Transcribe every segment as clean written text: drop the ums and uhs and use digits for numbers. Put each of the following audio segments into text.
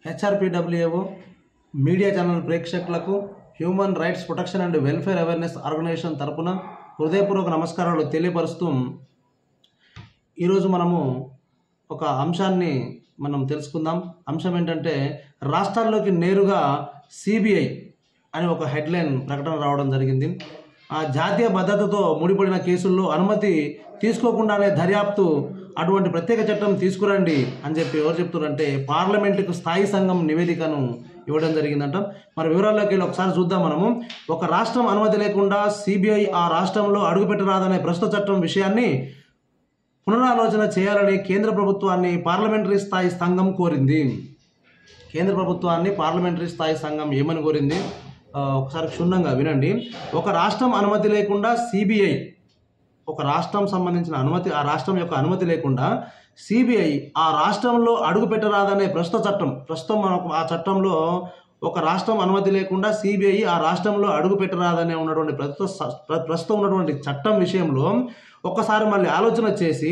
హెచ్ఆర్పిడబ్ల్యూఏఓ media channel ప్రేక్షకులకు human rights protection and welfare awareness organisation తరపున హృదయపూర్వక నమస్కారాలు తెలియపరుస్తూ ఈరోజు మనము ఒక అంశాన్ని తెలుసుకుందాం. అంశం ఏంటంటే రాష్ట్రాల్లోకి నేరుగా సిబిఐ అని ఒక హెడ్లైన్ ప్రకటన రావడం జరిగింది. ఆ జాతీయ భద్రతతో ముడిపడిన కేసుల్లో అనుమతి తీసుకోకుండానే దర్యాప్తు అటువంటి ప్రత్యేక చట్టం తీసుకురండి అని చెప్పి ఎవరు చెప్తున్నారంటే పార్లమెంటుకు స్థాయి సంఘం నివేదికను ఇవ్వడం జరిగిందంట. మరి వివరాల్లోకి వెళ్ళి ఒకసారి చూద్దాం. మనము ఒక రాష్ట్రం అనుమతి లేకుండా సిబిఐ ఆ రాష్ట్రంలో అడుగుపెట్టరాదనే ప్రస్తుత చట్టం విషయాన్ని పునరాలోచన చేయాలని కేంద్ర ప్రభుత్వాన్ని పార్లమెంటరీ స్థాయి సంఘం కోరింది. కేంద్ర ప్రభుత్వాన్ని పార్లమెంటరీ స్థాయి సంఘం ఏమని కోరింది ఒకసారి క్షుణ్ణంగా వినండి. ఒక రాష్ట్రం అనుమతి లేకుండా సిబిఐ, ఒక రాష్ట్రం సంబంధించిన అనుమతి, ఆ రాష్ట్రం యొక్క అనుమతి లేకుండా సిబిఐ ఆ రాష్ట్రంలో అడుగు పెట్టరాదనే ప్రస్తుతం మనకు ఆ చట్టంలో ఒక రాష్ట్రం అనుమతి లేకుండా సిబిఐ ఆ రాష్ట్రంలో అడుగు పెట్టరాదనే ఉన్నటువంటి ప్రస్తుతం ఉన్నటువంటి చట్టం విషయంలో ఒక్కసారి మళ్ళీ ఆలోచన చేసి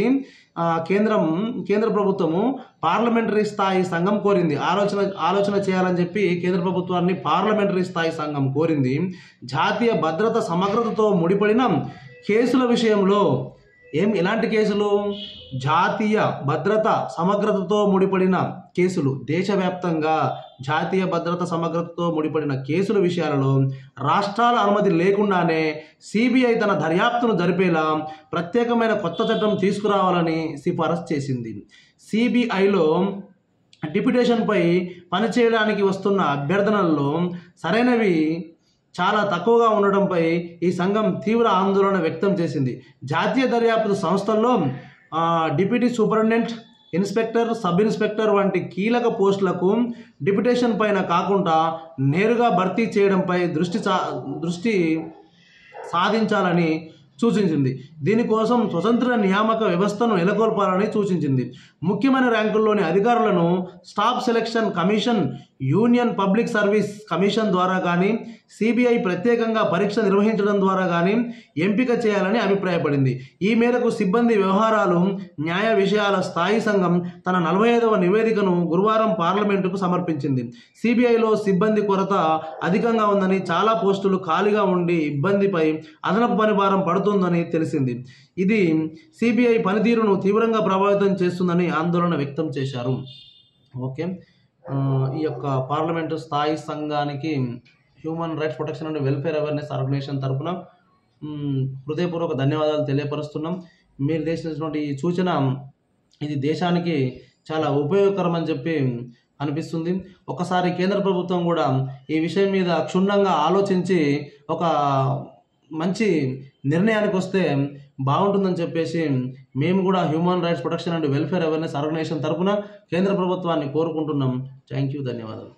కేంద్ర ప్రభుత్వము పార్లమెంటరీ స్థాయి సంఘం కోరింది. ఆలోచన చేయాలని చెప్పి కేంద్ర ప్రభుత్వాన్ని పార్లమెంటరీ స్థాయి సంఘం కోరింది. జాతీయ భద్రత సమగ్రతతో ముడిపడిన కేసుల విషయంలో ఎలాంటి కేసులు? జాతీయ భద్రత సమగ్రతతో ముడిపడిన కేసులు, దేశవ్యాప్తంగా జాతీయ భద్రత సమగ్రతతో ముడిపడిన కేసుల విషయాలలో రాష్ట్రాల అనుమతి లేకుండానే సిబిఐ తన దర్యాప్తును జరిపేలా ప్రత్యేకమైన కొత్త చట్టం తీసుకురావాలని సిఫారసు చేసింది. సిబిఐలో డిప్యుటేషన్పై పనిచేయడానికి వస్తున్న అభ్యర్థనల్లో సరైనవి చాలా తక్కువగా ఉండడంపై ఈ సంఘం తీవ్ర ఆందోళన వ్యక్తం చేసింది. జాతీయ దర్యాప్తు సంస్థల్లో deputy superintendent, inspector, sub inspector వంటి కీలక పోస్టులకు డిప్యుటేషన్ పైన కాకుండా నేరుగా భర్తీ చేయడంపై దృష్టి సాధించాలని సూచించింది. దీనికోసం స్వతంత్ర నియామక వ్యవస్థను నెలకొల్పాలని సూచించింది. ముఖ్యమైన ర్యాంకుల్లోని అధికారులను staff selection commission, union public service commission ద్వారా కానీ సిబిఐ ప్రత్యేకంగా పరీక్ష నిర్వహించడం ద్వారా కానీ ఎంపిక చేయాలని అభిప్రాయపడింది. ఈ మేరకు సిబ్బంది వ్యవహారాలు, న్యాయ విషయాల స్థాయి సంఘం తన 45వ నివేదికను గురువారం పార్లమెంటుకు సమర్పించింది. సిబిఐలో సిబ్బంది కొరత అధికంగా ఉందని, చాలా పోస్టులు ఖాళీగా ఉండి ఇబ్బందిపై అదనపు పనిభారం పడుతుందని తెలిసింది. ఇది సిబిఐ పనితీరును తీవ్రంగా ప్రభావితం చేస్తుందని ఆందోళన వ్యక్తం చేశారు. ఓకే, ఈ యొక్క పార్లమెంటు స్థాయి సంఘానికి human rights protection and welfare awareness organisation తరఫున హృదయపూర్వక ధన్యవాదాలు తెలియపరుస్తున్నాం. మీరు చేసినటువంటి ఈ సూచన ఇది దేశానికి చాలా ఉపయోగకరం అని చెప్పి అనిపిస్తుంది. ఒకసారి కేంద్ర ప్రభుత్వం కూడా ఈ విషయం మీద క్షుణ్ణంగా ఆలోచించి ఒక మంచి నిర్ణయానికి వస్తే బాగుంటుందని చెప్పేసి మేము కూడా human rights protection and welfare awareness organisation తరఫున కేంద్ర ప్రభుత్వాన్ని కోరుకుంటున్నాం. థ్యాంక్ యూ, ధన్యవాదాలు.